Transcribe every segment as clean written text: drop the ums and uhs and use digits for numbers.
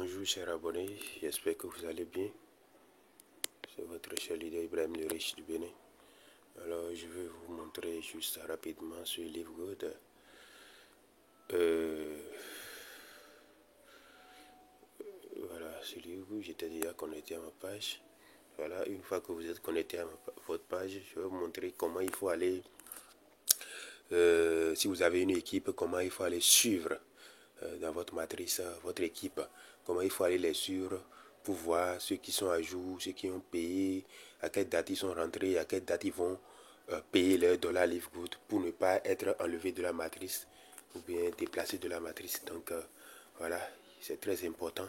Bonjour chers abonnés, j'espère que vous allez bien. C'est votre cher leader Ibrahim le Riche du Bénin. Alors je vais vous montrer juste rapidement sur Livegood. Voilà, sur Livegood, j'étais déjà connecté à ma page. Voilà, une fois que vous êtes connecté à votre page, je vais vous montrer comment il faut aller, si vous avez une équipe, comment il faut aller suivre dans votre matrice, votre équipe, comment il faut aller les suivre pour voir ceux qui sont à jour, ceux qui ont payé, à quelle date ils sont rentrés, à quelle date ils vont payer leur dollar Livegood pour ne pas être enlevé de la matrice ou bien déplacé de la matrice. Donc voilà, c'est très important.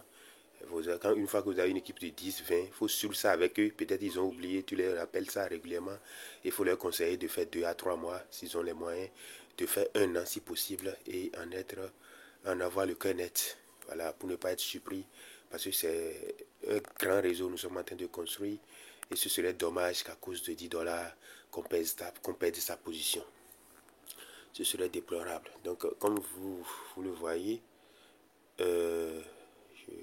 Une fois que vous avez une équipe de 10, 20, il faut suivre ça avec eux. Peut-être ils ont oublié, tu les rappelles ça régulièrement. Il faut leur conseiller de faire 2 à 3 mois s'ils ont les moyens, de faire 1 an si possible et en avoir le cœur net. Voilà, pour ne pas être surpris. Parce que c'est un grand réseau que nous sommes en train de construire. Et ce serait dommage qu'à cause de 10 dollars, qu'on perde sa position. Ce serait déplorable. Donc, comme vous le voyez, je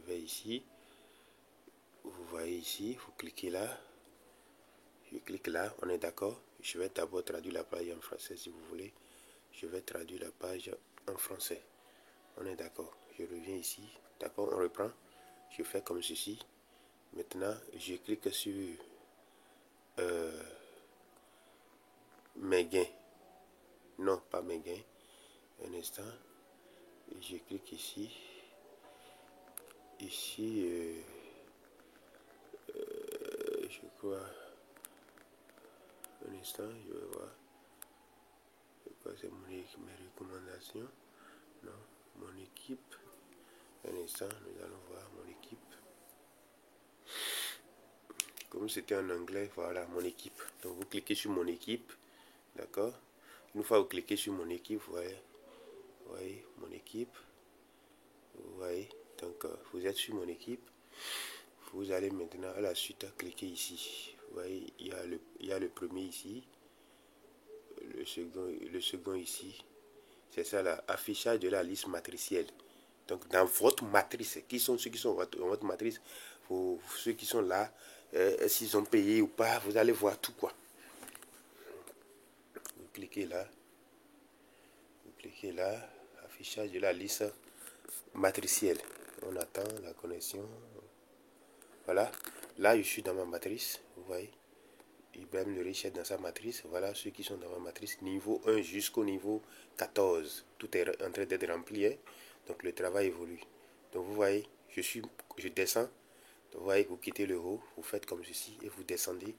vais ici. Vous voyez ici, vous cliquez là. Je clique là, on est d'accord. Je vais d'abord traduire la page en français si vous voulez. Je vais traduire la page en français. On est d'accord. Je reviens ici. D'accord, on reprend. Je fais comme ceci. Maintenant, je clique sur mes gains. Non, pas mes gains. Un instant. Je clique ici. Ici, je crois. Un instant, je vais voir. C'est quoi, c'est mes recommandations? Non, mon équipe. Un instant, nous allons voir mon équipe. Comme c'était en anglais, voilà, mon équipe. Donc, vous cliquez sur mon équipe. D'accord? Une fois que vous cliquez sur mon équipe, vous voyez mon équipe. Vous voyez, donc vous êtes sur mon équipe. Vous allez maintenant à la suite cliquer ici. Vous voyez, il y a le premier ici, le second ici. C'est ça là, affichage de la liste matricielle. Donc dans votre matrice, qui sont ceux qui sont dans votre matrice, ceux qui sont là, s'ils ont payé ou pas, vous allez voir tout quoi. Vous cliquez là, affichage de la liste matricielle. On attend la connexion. Voilà, là je suis dans ma matrice, vous voyez. Ibrahim le Riche est dans sa matrice. Voilà ceux qui sont dans ma matrice, niveau 1 jusqu'au niveau 14. Tout est en train d'être rempli, hein? Donc le travail évolue. Donc vous voyez, je descends. Donc, vous voyez, vous quittez le haut, vous faites comme ceci et vous descendez,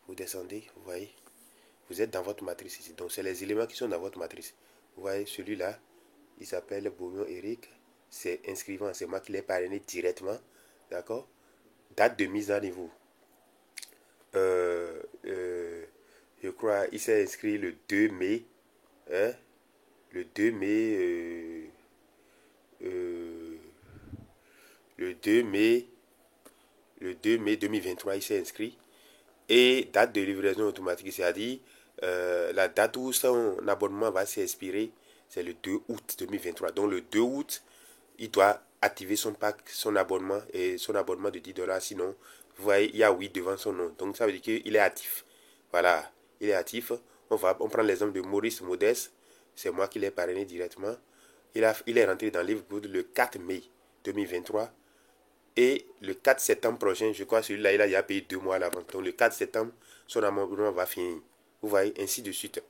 vous voyez. Vous êtes dans votre matrice ici. Donc c'est les éléments qui sont dans votre matrice. Vous voyez, celui-là, il s'appelle Beaumont Eric. C'est inscrivant, c'est moi qui l'ai parrainé directement. D'accord? Date de mise à niveau. Je crois il s'est inscrit le 2 mai. Hein? Le 2 mai. Le 2 mai. Le 2 mai 2023, il s'est inscrit. Et date de livraison automatique, c'est-à-dire la date où son abonnement va s'expirer, c'est le 2 août 2023. Donc le 2 août, il doit activer son pack, son abonnement et son abonnement de 10 dollars. Sinon, vous voyez, il y a oui devant son nom. Donc ça veut dire qu'il est actif. Voilà, il est actif. On prend l'exemple de Maurice Modeste. C'est moi qui l'ai parrainé directement. Il est rentré dans Livegood le 4 mai 2023. Et le 4 septembre prochain, je crois celui-là, il a déjà payé 2 mois à l'avance. Donc le 4 septembre, son abonnement va finir. Vous voyez, ainsi de suite.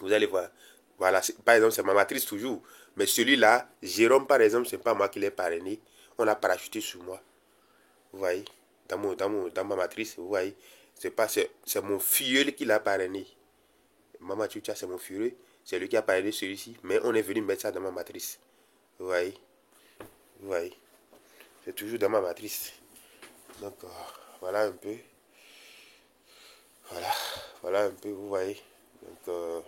Vous allez voir. Voilà, par exemple, c'est ma matrice toujours. Mais celui-là, Jérôme, par exemple, c'est pas moi qui l'ai parrainé. On l'a parachuté sur moi. Vous voyez, dans ma matrice, vous voyez, c'est mon filleul qui l'a parrainé. Maman Tchoucha, c'est mon filleul. C'est lui qui a parrainé celui-ci. Mais on est venu mettre ça dans ma matrice. Vous voyez. Vous voyez. C'est toujours dans ma matrice. Donc, voilà un peu. Voilà un peu, vous voyez. Donc,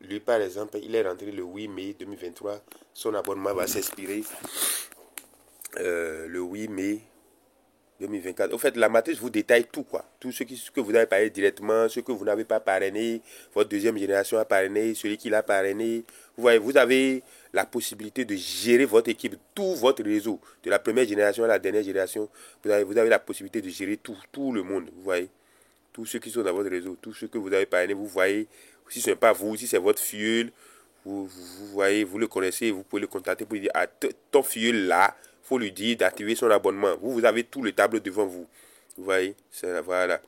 lui, par exemple, il est rentré le 8 mai 2023. Son abonnement va s'expirer le 8 mai 2024. En fait, la matrice vous détaille tout, quoi. Tout ce que vous avez parrainé directement, ce que vous n'avez pas parrainé, votre deuxième génération a parrainé, celui qui l'a parrainé. Vous voyez, vous avez la possibilité de gérer votre équipe, tout votre réseau, de la première génération à la dernière génération. Vous avez la possibilité de gérer tout le monde, vous voyez. Tous ceux qui sont dans votre réseau, tous ceux que vous avez parrainé, vous voyez. Si ce n'est pas vous, si c'est votre filleul, vous voyez, vous le connaissez, vous pouvez le contacter pour lui dire, ah, ton filleul là, il faut lui dire d'activer son abonnement. Vous avez tout le tableau devant vous. Vous voyez, voilà.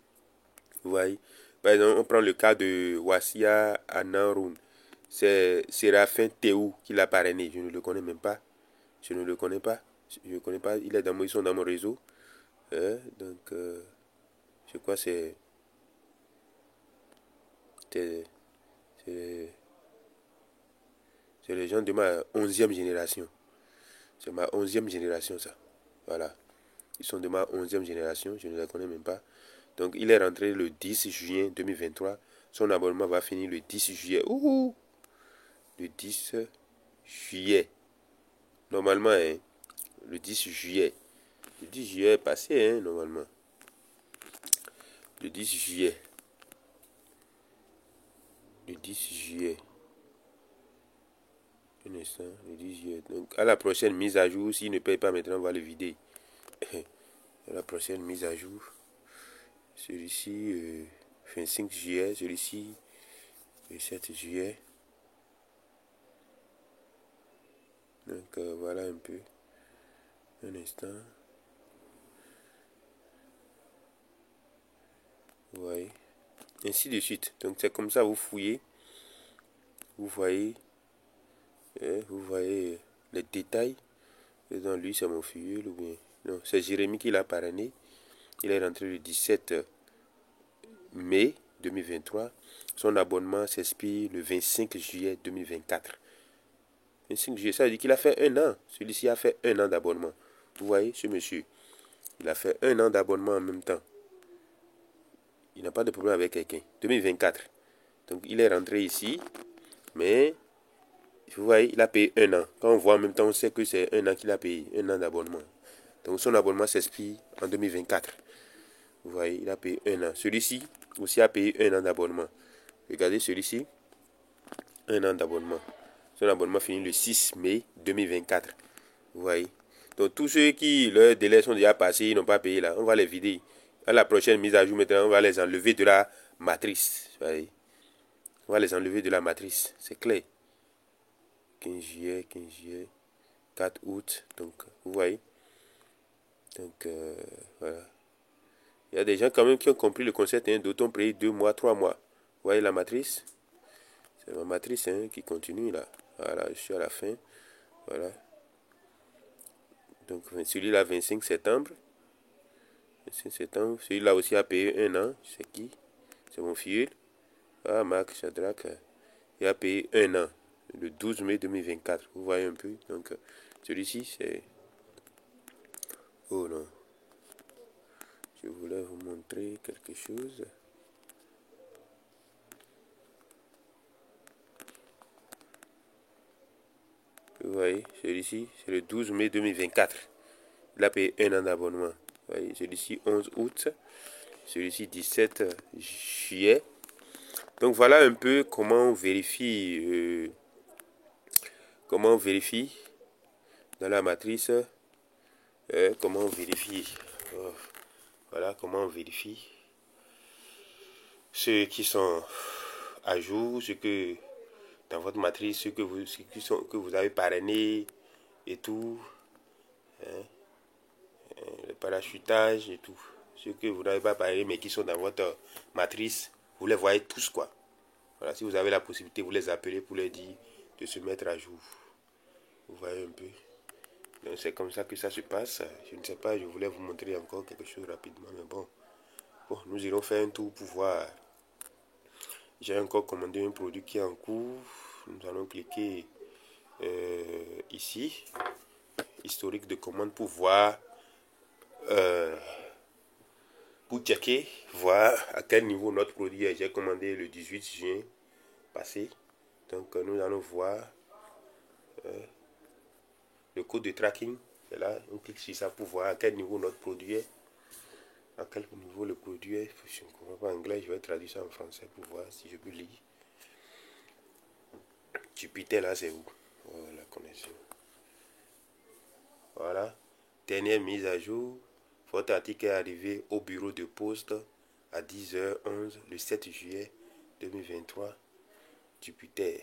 Vous voyez. Par exemple, on prend le cas de Wassia Anarun. C'est Séraphin Théou qui l'a parrainé. Je ne le connais même pas. Je ne le connais pas. Je ne le connais pas. Ils sont dans mon réseau. Donc, je crois que c'est les gens de ma 11e génération. C'est ma 11e génération, ça. Voilà. Ils sont de ma 11e génération. Je ne les connais même pas. Donc, il est rentré le 10 juin 2023. Son abonnement va finir le 10 juillet. Ouhou! Le 10 juillet. Normalement, hein, le 10 juillet. Le 10 juillet est passé, hein, normalement. Le 10 juillet. Le 10 juillet. Un instant, le 10 juillet. Donc, à la prochaine mise à jour, s'il ne paye pas maintenant, on va le vider. À la prochaine mise à jour. Celui-ci, 25 juillet. Celui-ci, le 7 juillet. Donc, voilà un peu. Un instant. Vous voyez. Ainsi de suite. Donc, c'est comme ça, vous fouillez. Vous voyez. Vous voyez les détails. Dans lui, c'est mon filleul ou bien. Non, c'est Jérémy qui l'a parrainé. Il est rentré le 17 mai 2023. Son abonnement s'expire le 25 juillet 2024. 25 juillet, ça veut dire qu'il a fait un an. Celui-ci a fait un an d'abonnement. Vous voyez, ce monsieur, il a fait un an d'abonnement en même temps. Il n'a pas de problème avec quelqu'un. 2024. Donc, il est rentré ici. Mais, vous voyez, il a payé un an. Quand on voit en même temps, on sait que c'est un an qu'il a payé. Un an d'abonnement. Donc, son abonnement s'expire en 2024. Vous voyez, il a payé un an. Celui-ci aussi a payé un an d'abonnement. Regardez celui-ci. Un an d'abonnement. Son abonnement finit le 6 mai 2024. Vous voyez. Donc tous ceux qui, leurs délais sont déjà passés, ils n'ont pas payé là, on va les vider. À la prochaine mise à jour maintenant, on va les enlever de la matrice. Vous voyez. On va les enlever de la matrice. C'est clair. 15 juillet, 15 juillet, 4 août. Donc, vous voyez. Donc, voilà. Il y a des gens quand même qui ont compris le concept, hein, d'autant payer 2 mois, 3 mois. Vous voyez la matrice? C'est ma matrice, hein, qui continue là. Voilà, je suis à la fin. Voilà. Donc celui-là, 25 septembre. 25 septembre. Celui-là aussi a payé un an. C'est qui? C'est mon filleul. Ah, Marc Shadrach. Il a payé un an. Le 12 mai 2024. Vous voyez un peu. Donc celui-ci, c'est... Oh non. Je voulais vous montrer quelque chose. Vous voyez, celui-ci, c'est le 12 mai 2024. Il a payé un an d'abonnement. Vous voyez, celui-ci, 11 août. Celui-ci, 17 juillet. Donc, voilà un peu comment on vérifie, dans la matrice. Comment on vérifie. Voilà comment on vérifie ceux qui sont à jour, ceux que dans votre matrice, ceux que vous avez parrainé et tout, hein, le parachutage et tout, ceux que vous n'avez pas parrainé mais qui sont dans votre matrice, vous les voyez tous, quoi. Voilà, si vous avez la possibilité, vous les appelez pour leur dire de se mettre à jour. Vous voyez un peu. Donc c'est comme ça que ça se passe. Je ne sais pas, je voulais vous montrer encore quelque chose rapidement, mais bon. Bon, nous irons faire un tour pour voir. J'ai encore commandé un produit qui est en cours. Nous allons cliquer ici, historique de commande, pour voir, pour checker, voir à quel niveau notre produit est. J'ai commandé le 18 juin passé. Donc nous allons voir le code de tracking. C'est là, on clique sur ça pour voir à quel niveau notre produit est. à quel niveau le produit est. Je ne comprends pas anglais, je vais traduire ça en français pour voir si je peux lire. Jupiter là c'est où? Oh, la connexion. Voilà. Dernière mise à jour. Votre article est arrivé au bureau de poste à 10h11 le 7 juillet 2023. Jupiter.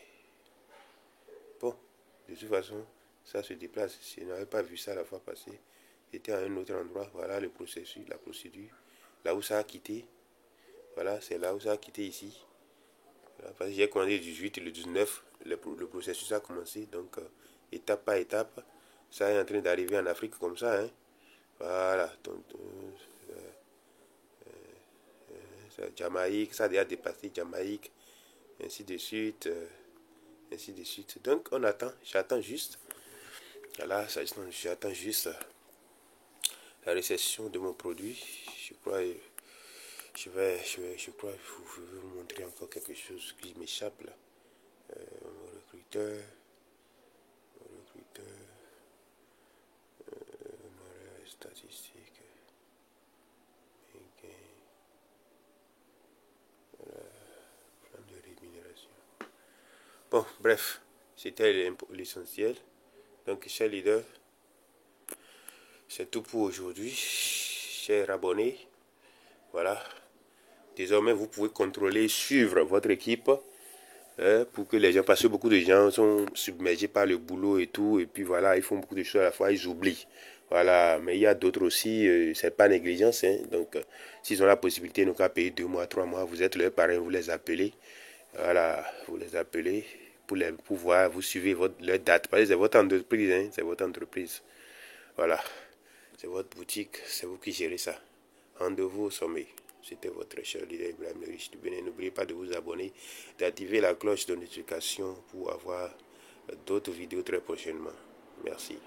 Bon, de toute façon, ça se déplace. Si je n'avais pas vu ça la fois passée, j'étais à un autre endroit. Voilà le processus, la procédure. Là où ça a quitté. Voilà, c'est là où ça a quitté ici. Voilà, parce que j'ai commandé le 18 et le 19. Le processus a commencé. Donc, étape par étape, ça est en train d'arriver en Afrique comme ça. Hein. Voilà. Donc, Jamaïque, ça a déjà dépassé Jamaïque. Ainsi de suite. Ainsi de suite. Donc, on attend. J'attends juste. Voilà, j'attends juste la réception de mon produit. Je crois, je crois, je vais vous montrer encore quelque chose qui m'échappe là. Mon recruteur, statistique, plan de rémunération. Bon, bref, c'était l'essentiel. Donc, chers leaders, c'est tout pour aujourd'hui. Chers abonnés, voilà. Désormais, vous pouvez contrôler, suivre votre équipe pour que les gens, parce que beaucoup de gens sont submergés par le boulot et tout, et puis voilà, ils font beaucoup de choses à la fois, ils oublient. Voilà, mais il y a d'autres aussi, c'est pas négligence, hein. Donc, s'ils ont la possibilité, nous qu'à payer 2 mois, 3 mois, vous êtes leur parrain, vous les appelez, voilà, vous les appelez pour les pouvoir, vous suivez leur date, parce que c'est votre entreprise, hein, c'est votre entreprise. Voilà, c'est votre boutique, c'est vous qui gérez ça. Rendez-vous au sommet. C'était votre cher leader Ibrahim Le Riche du Bénin. N'oubliez pas de vous abonner, d'activer la cloche de notification pour avoir d'autres vidéos très prochainement. Merci.